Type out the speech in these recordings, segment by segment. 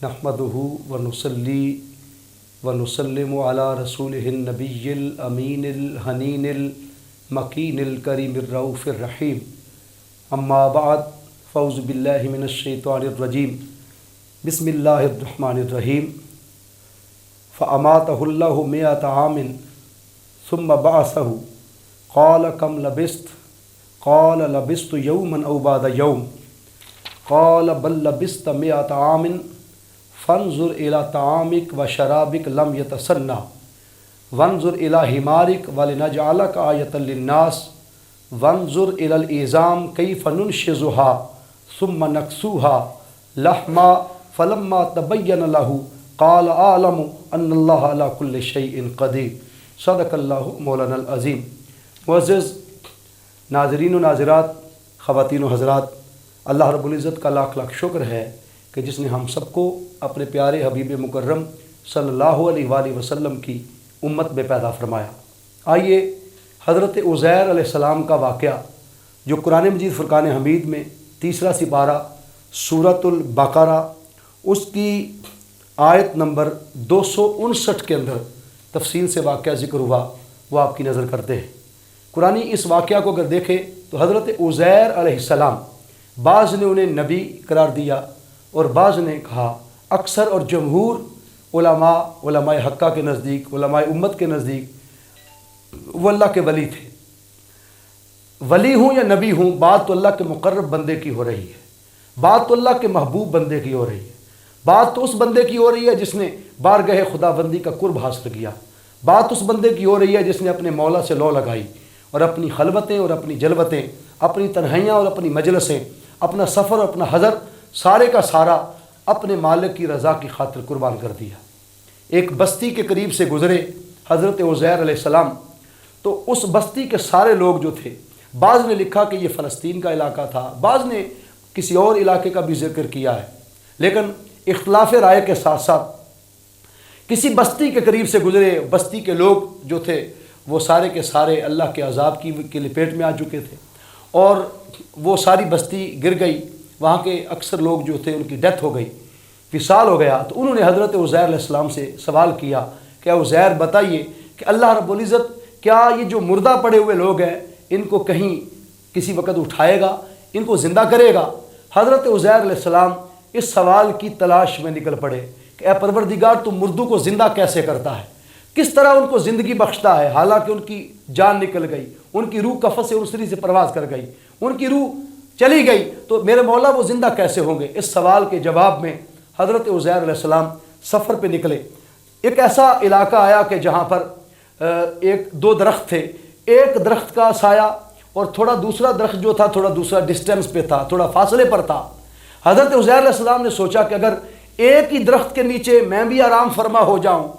नहमदुहु व नुसल्ली व नुसल्लिमु अला रसूलिहिन नबिय्यिल अमीनिल हनीनिल मकीनिल करीमिर रऊफिर रहीम। अम्मा बाद फ़ौज़ु बिल्लाहि मिनश शैतानिर रजीम। बिस्मिल्लाहिर रहमानिर रहीम। फ़अमातहुल्लाहु मिअत आमिन सुम्मा बअसहु क़ाल कम लबिस्त क़ाल लबिस्तु यौमन औ बअद यौम क़ाल बल लबिस्त मिअत आमिन फ़न्ज़ुर इला तामिक व शराबिक लम यतसन्ना वन्ज़ुर इला हिमारिक वलिनजअलक आयतन लिन्नास वन्ज़ुर इलल इज़ाम कैफ़ नुनशिज़ुहा सुम्मा नक्सूहा लहमा फ़लम्मा तबय्यन लहु क़ाल आलमु अन्नल्लाह अला कुल्लि शैइन क़दीर। सदक़ल्लाहु मौलानल अज़ीम। मुअज़्ज़िज़ नाज़रीन व नाज़िरात, ख़वातीन व हज़रात, अल्लाह रब्बुल इज़्ज़त का लाख लाख शुक्र है कि जिसने हम सबको अपने प्यारे हबीब मुकर्रम सल्लल्लाहु अलैहि वसल्लम की उम्मत में पैदा फरमाया। आइए हज़रत उज़ैर अलैहिस्सलाम का वाक़या जो कुरान मजीद फ़ुरक़ान हमीद में तीसरा सिपारा सूरतुल बक़रा उसकी आयत नंबर 259 के अंदर तफसील से वाक़या ज़िक्र हुआ, वो आपकी नज़र करते हैं। कुरानी इस वाक़या को अगर देखें तो हज़रत उज़ैर अलैहिस्सलाम बाज़ ने उन्हें नबी करार दिया और बाज़ ने कहा, अक्सर और जमहूर उलमाए हक्का के नज़दीक, उलमाए उम्मत के नज़दीक वो अल्लाह के वली थे। वली हूँ या नबी हूँ, बात तो अल्लाह के मुक़र्रब बंदे की हो रही है, बात तो अल्लाह के महबूब बंदे की हो रही है, बात तो उस बंदे की हो रही है जिसने बारगाह खुदाबंदी का कुर्ब हासिल किया, बात उस बंदे की हो रही है जिसने अपने मौला से लौ लगाई और अपनी खलवतें और अपनी जलवतें, अपनी तन्हाइयाँ और अपनी मजलसें, अपना सफ़र और अपना हज़र सारे का सारा अपने मालिक की रज़ा की खातिर कुर्बान कर दिया। एक बस्ती के करीब से गुज़रे हज़रत उज़ैर अलैहिस्सलाम, तो उस बस्ती के सारे लोग जो थे, बाज़ ने लिखा कि ये फ़लस्तीन का इलाका था, बाज़ ने किसी और इलाके का भी जिक्र किया है, लेकिन इख्तिलाफ़ राय के साथ साथ किसी बस्ती के करीब से गुज़रे। बस्ती के लोग जो थे वो सारे के सारे अल्लाह के अज़ाब की लपेट में आ चुके थे और वो सारी बस्ती गिर गई। वहाँ के अक्सर लोग जो थे उनकी डेथ हो गई, विसाल हो गया। तो उन्होंने हज़रत उज़ैर अलैहिस्सलाम से सवाल किया, क्या उज़ैर बताइए कि अल्लाह रब्बुल इज़्ज़त क्या ये जो मुर्दा पड़े हुए लोग हैं इनको कहीं किसी वक़्त उठाएगा, इनको ज़िंदा करेगा? हज़रत उज़ैर अलैहिस्सलाम इस सवाल की तलाश में निकल पड़े कि ए परवरदिगार, तू मुर्दों को ज़िंदा कैसे करता है, किस तरह उनको ज़िंदगी बख्शता है, हालांकि उनकी जान निकल गई, उनकी रूह कफ़स से उनसरी से परवाज़ कर गई, उनकी रूह चली गई, तो मेरे मौला वो ज़िंदा कैसे होंगे? इस सवाल के जवाब में हज़रत उज़ैर अलैहिस्सलाम सफ़र पे निकले। एक ऐसा इलाका आया कि जहाँ पर एक दो दरख्त थे, एक दरख्त का साया और थोड़ा दूसरा दरख्त जो था थोड़ा दूसरा डिस्टेंस पे था, थोड़ा फासले पर था। हज़रत उज़ैर अलैहिस्सलाम ने सोचा कि अगर एक ही दरख्त के नीचे मैं भी आराम फरमा हो जाऊँ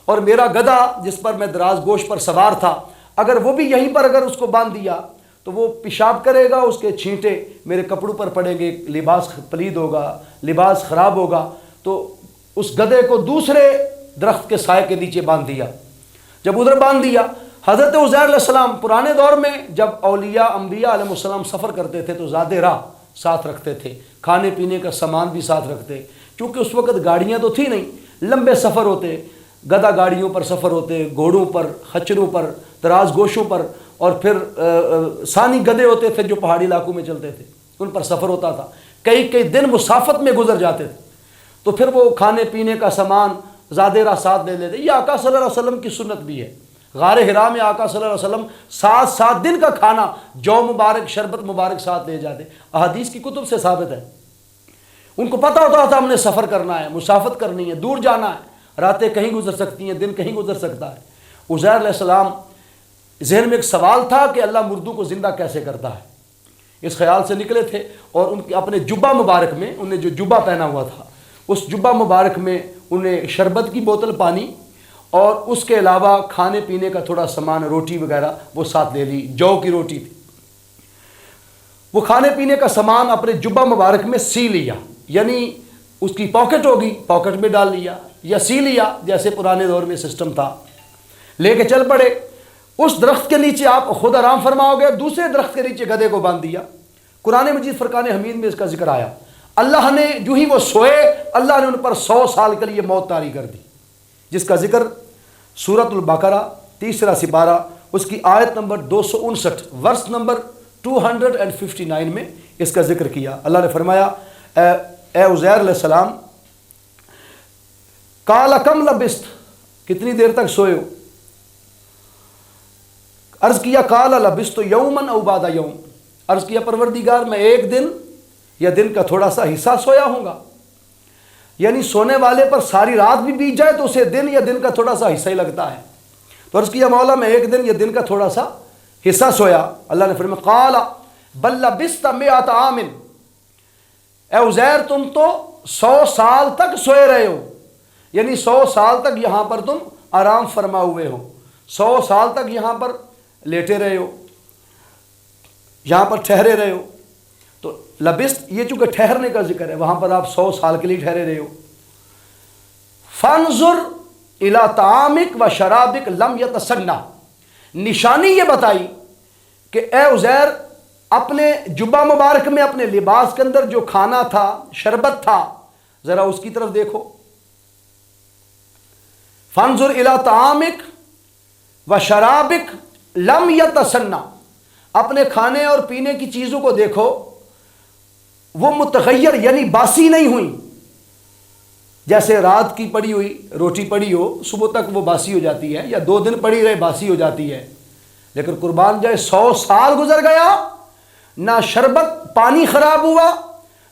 और मेरा गधा जिस पर मैं दराज गोश पर सवार था, अगर वो भी यहीं पर अगर उसको बांध दिया तो वो पेशाब करेगा, उसके छींटे मेरे कपड़ों पर पड़ेंगे, लिबास पलीद होगा, लिबास ख़राब होगा। तो उस गधे को दूसरे दरख्त के साए के नीचे बांध दिया। जब उधर बांध दिया, हज़रत उज़ैर अलैहिस्सलाम पुराने दौर में जब औलिया अंबिया अलैहिस्सलाम सफ़र करते थे तो ज़ादे राह साथ रखते थे, खाने पीने का सामान भी साथ रखते, क्योंकि उस वक़्त गाड़ियाँ तो थी नहीं, लंबे सफ़र होते, गधा गाड़ियों पर सफ़र होते, घोड़ों पर, खच्चरों पर, दराज गोशों पर, और फिर सानी गधे होते थे जो पहाड़ी इलाकों में चलते थे, उन पर सफ़र होता था। कई कई दिन मुसाफत में गुजर जाते थे, तो फिर वो खाने पीने का सामान ज़ादे राह साथ ले लेते। ये आका सल्लल्लाहु अलैहि वसल्लम की सुन्नत भी है। गारे हिरा में आका सल्लल्लाहु अलैहि वसल्लम 7 दिन का खाना, जौ मुबारक, शरबत मुबारक साथ ले जाते। अहादीस की कुतुब से साबित है। उनको पता होता था हमने सफ़र करना है, मुसाफत करनी है, दूर जाना है, रातें कहीं गुजर सकती हैं, दिन कहीं गुजर सकता है। उज़ैर अलैहिस्सलाम ज़हन में एक सवाल था कि अल्लाह मुर्दों को ज़िंदा कैसे करता है। इस ख्याल से निकले थे और उनके अपने जुब्बा मुबारक में, उन्हें जो जुब्बा पहना हुआ था उस जुब्बा मुबारक में उन्हें शरबत की बोतल, पानी और उसके अलावा खाने पीने का थोड़ा सामान, रोटी वगैरह वो साथ ले ली। जौ की रोटी थी। वो खाने पीने का सामान अपने जुब्बा मुबारक में सी लिया, यानी उसकी पॉकेट होगी, पॉकेट में डाल लिया या सी लिया, जैसे पुराने दौर में सिस्टम था। लेके चल पड़े। उस दरख्त के नीचे आप खुद आराम फरमाओगे, दूसरे दरख्त के नीचे गधे को बांध दिया। कुरान मजीद फ़ुरक़ान हमीद में इसका जिक्र आया। اللہ نے جو ہی وہ سوئے اللہ نے ان پر 100 سال کے لیے موت طاری کر دی، جس کا ذکر سورۃ البقرہ 3 سپارہ اس کی آیت نمبر 259 ورس نمبر 259 میں اس کا ذکر کیا۔ اللہ نے فرمایا اے عزیر علیہ السلام، قال کم لبست، کتنی دیر تک سوئے ہو؟ عرض کیا قال لبست یوما او بعد یوم، عرض کیا پروردگار میں ایک دن یا دن کا تھوڑا سا حصہ سویا ہوں گا، یعنی سونے والے پر ساری رات بھی بیت جائے تو اسے دن یا دن کا تھوڑا سا حصہ ہی لگتا ہے۔ تو عرض کیا مولا میں ایک دن یا دن کا تھوڑا سا حصہ سویا۔ اللہ نے فرمایا قال بل لبست 100 عام، اے عزیر تم تو 100 سال تک سوئے رہے ہو، یعنی 100 سال تک یہاں پر تم آرام فرما ہوئے ہو، 100 سال تک یہاں پر لیٹے رہے ہو، یہاں پر ٹھہرے رہے ہو۔ تو لبست یہ چونکہ ٹھہرنے کا ذکر ہے، وہاں پر آپ 100 سال کے لیے ٹھہرے رہے ہو۔ فانظر الی طعامک و شرابک لم یتسنہ، نشانی یہ بتائی کہ اے عزیر اپنے جبہ مبارک میں اپنے لباس کے اندر جو کھانا تھا شربت تھا ذرا اس کی طرف دیکھو۔ فانظر الی طعامک و شرابک لم یتسنہ، اپنے کھانے اور پینے کی چیزوں کو دیکھو، وہ متغیر یعنی باسی نہیں ہوئی۔ جیسے رات کی پڑی ہوئی روٹی پڑی ہو صبح تک وہ باسی ہو جاتی ہے، یا 2 دن پڑی رہے باسی ہو جاتی ہے، لیکن قربان جائے 100 سال گزر گیا، نہ شربت پانی خراب ہوا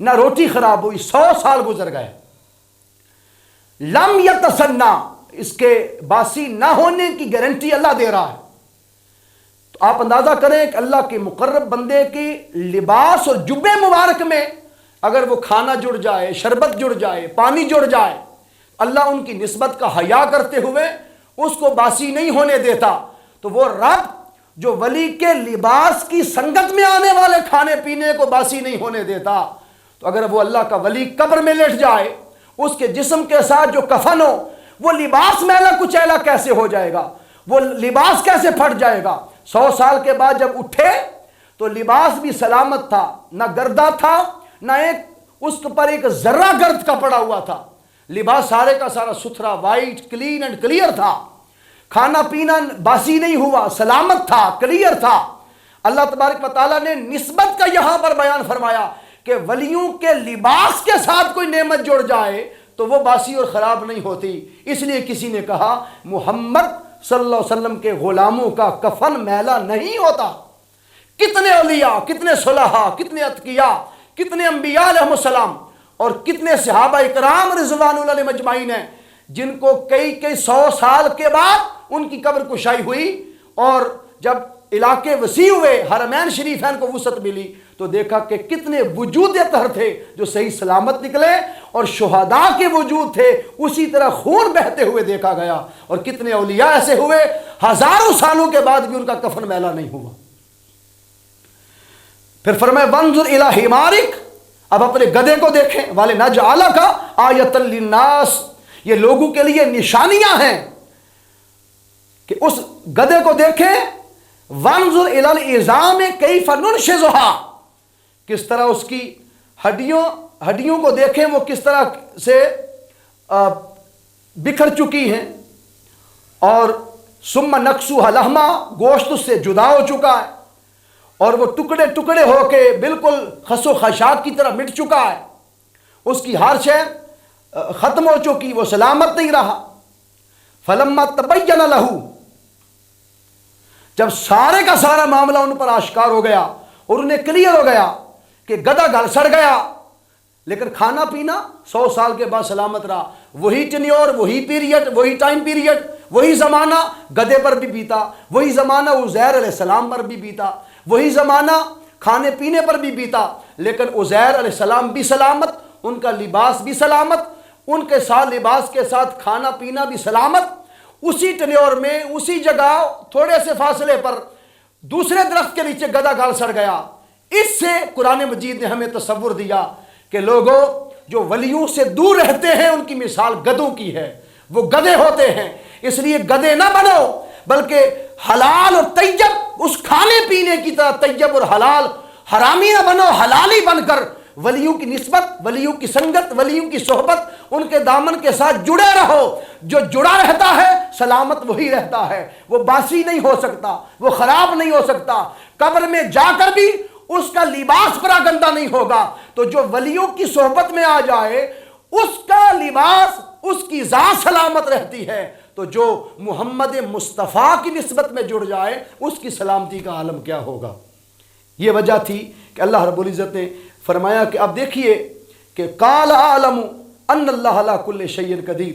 نہ روٹی خراب ہوئی، 100 سال گزر گئے۔ لم یتسنہ، اس کے باسی نہ ہونے کی گارنٹی اللہ دے رہا ہے۔ تو آپ اندازہ کریں کہ اللہ کے مقرب بندے کی لباس اور جبے مبارک میں اگر وہ کھانا جڑ جائے، شربت جڑ جائے، پانی جڑ جائے، اللہ ان کی نسبت کا حیا کرتے ہوئے اس کو باسی نہیں ہونے دیتا۔ تو وہ رب جو ولی کے لباس کی سنگت میں آنے والے کھانے پینے کو باسی نہیں ہونے دیتا، تو اگر وہ اللہ کا ولی قبر میں لیٹ جائے، اس کے جسم کے ساتھ جو کفن ہو وہ لباس میلا کچیلا کیسے ہو جائے گا، وہ لباس کیسے پھٹ جائے گا؟ 100 سال کے بعد جب اٹھے تو لباس بھی سلامت تھا، نہ گردہ تھا، نہ اس پر ایک ذرہ گرد کا پڑا ہوا تھا، لباس سارے کا سارا ستھرا وائٹ کلین اینڈ کلیئر تھا، کھانا پینا باسی نہیں ہوا، سلامت تھا، کلیئر تھا۔ اللہ تبارک و تعالیٰ نے نسبت کا یہاں پر بیان فرمایا کہ ولیوں کے لباس کے ساتھ کوئی نعمت جڑ جائے تو وہ باسی اور خراب نہیں ہوتی۔ اس لیے کسی نے کہا محمد صلی اللہ علیہ وسلم کے غلاموں کا کفن میلا نہیں ہوتا۔ کتنے اولیاء، کتنے صلحاء، کتنے اتقیاء، کتنے انبیاء علیہ السلام اور کتنے صحابہ اکرام رضوان اللہ علیہم اجمعین ہیں جن کو کئی 100 سال کے بعد ان کی قبر کشائی ہوئی، اور جب علاقے وسیع ہوئے، حرمین شریفین کو وسعت ملی، تو دیکھا کہ کتنے وجود طہر تھے جو صحیح سلامت نکلے، اور شہداء کے وجود تھے اسی طرح خون بہتے ہوئے دیکھا گیا، اور کتنے اولیاء ایسے ہوئے ہزاروں سالوں کے بعد بھی ان کا کفن میلا نہیں ہوا۔ پھر فرمائے وانظر الی حمارک، اب اپنے گدھے کو دیکھیں، وَلِنَجْعَلَكَ آیَةً لِلنَّاسِ، یہ لوگوں کے لیے نشانیاں ہیں کہ اس گدھے کو دیکھیں۔ وانظر الی العظام کیف ننشزها، کس طرح اس کی ہڈیوں کو دیکھیں وہ کس طرح سے بکھر چکی ہیں، اور ثم نکسوها لحما، گوشت اس سے جدا ہو چکا ہے، اور وہ ٹکڑے ٹکڑے ہو کے بالکل خس و خاشاک کی طرح مٹ چکا ہے، اس کی ہر شے ختم ہو چکی، وہ سلامت نہیں رہا۔ فلما تبین لہ، جب سارے کا سارا معاملہ ان پر آشکار ہو گیا اور انہیں کلیئر ہو گیا کہ گدھا گل سڑ گیا، لیکن کھانا پینا 100 سال کے بعد سلامت رہا، وہی ٹینیور، وہی پیریڈ، وہی ٹائم پیریڈ، وہی زمانہ گدھے پر بھی بیتا، وہی زمانہ عزیر علیہ السلام پر بھی بیتا، وہی زمانہ کھانے پینے پر بھی بیتا، لیکن عزیر علیہ السلام بھی سلامت، ان کا لباس بھی سلامت، ان کے ساتھ لباس کے ساتھ کھانا پینا بھی سلامت۔ اسی ٹنیور میں اسی جگہ تھوڑے سے فاصلے پر دوسرے درخت کے نیچے گدھا گال سڑ گیا۔ اس سے قرآن مجید نے ہمیں تصور دیا کہ لوگوں جو ولیوں سے دور رہتے ہیں ان کی مثال گدھوں کی ہے، وہ گدھے ہوتے ہیں، اس لیے گدھے نہ بنو بلکہ حلال اور طیب، اس کھانے پینے کی طرح طیب اور حلال، حرامی نہ بنو، حلالی بن کر वलियों की निस्बत, वलियों की संगत, वलियों की सोहबत, उनके दामन के साथ जुड़े रहो। जो जुड़ा रहता है सलामत वही रहता है, वो बासी नहीं हो सकता, वो खराब नहीं हो सकता। कब्र में जाकर भी उसका लिबास बड़ा गंदा नहीं होगा। तो जो वलियों की सोहबत में आ जाए उसका लिबास, उसकी जात सलामत रहती है। तो जो मोहम्मद मुस्तफ़ा की निस्बत में जुड़ जाए उसकी सलामती का आलम क्या होगा। ये वजह थी कि अल्लाह रब्बुल इज़्ज़त ने फरमाया कि अब देखिए कि काल आलमु अन्नल्लाह अला कुल्लि शैइन कदीर,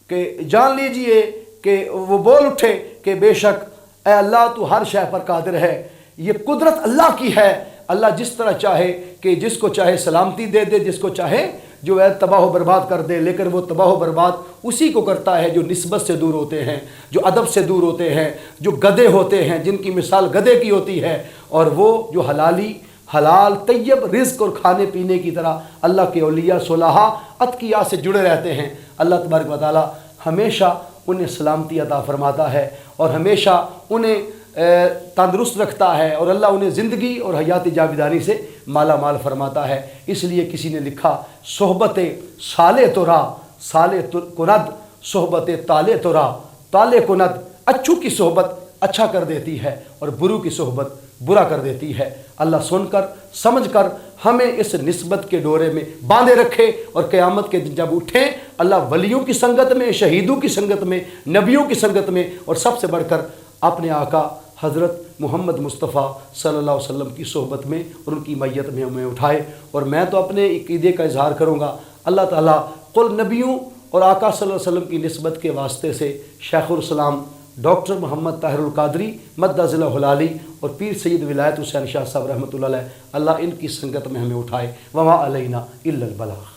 कि जान लीजिए कि वो बोल उठे कि बेशक ए अल्लाह तू हर शय पर कादिर है। ये कुदरत अल्लाह की है। अल्लाह जिस तरह चाहे कि जिसको चाहे सलामती दे दे, जिसको चाहे जो है तबाह बर्बाद कर दे, लेकिन वो तबाह बर्बाद उसी को करता है जो निस्बत से दूर होते हैं, जो अदब से दूर होते हैं, जो गधे होते हैं, जिनकी मिसाल गधे की होती है। और वो जो हलाल तैयब रिज़्क़ और खाने पीने की तरह अल्लाह के औलिया सुलहा अतकिया से जुड़े रहते हैं। अल्लाह तबारक व तआला हमेशा उन्हें सलामती अता फरमाता है और हमेशा उन्हें तंदुरुस्त रखता है, और अल्लाह उन्हें ज़िंदगी और हयात जाविदानी से माला माल फरमाता है। इसलिए किसी ने लिखा सोहबत साले तोरा साले कुनद, सोहबत ताले तोरा ताले कुनद। अच्छू की सोहबत अच्छा कर देती है और बुरू की सोहबत बुरा कर देती है। अल्लाह सुनकर समझकर हमें इस निस्बत के डोरे में बांधे रखे, और क़यामत के दिन जब उठें अल्लाह वलियों की संगत में, शहीदों की संगत में, नबियों की संगत में, और सबसे बढ़कर अपने आका हज़रत मोहम्मद मुस्तफ़ा सल्लल्लाहु अलैहि वसल्लम की सोहबत में और उनकी मैयत में हमें उठाए। और मैं तो अपने अक़ीदे का इजहार करूँगा, अल्लाह ताला कुल नबियों और आका सल्लल्लाहु अलैहि वसल्लम की निस्बत के वास्ते से शेखुल इस्लाम डॉक्टर मोहम्मद ताहिरुल कादरी मद्दज़िल्लहुल आली और पीर सैयद विलायत हुसैन शाह साहब रहमतुल्लाह अलैह, अल्लाह इनकी संगत में हमें उठाए। वमा अलैना इल्लल बलाग।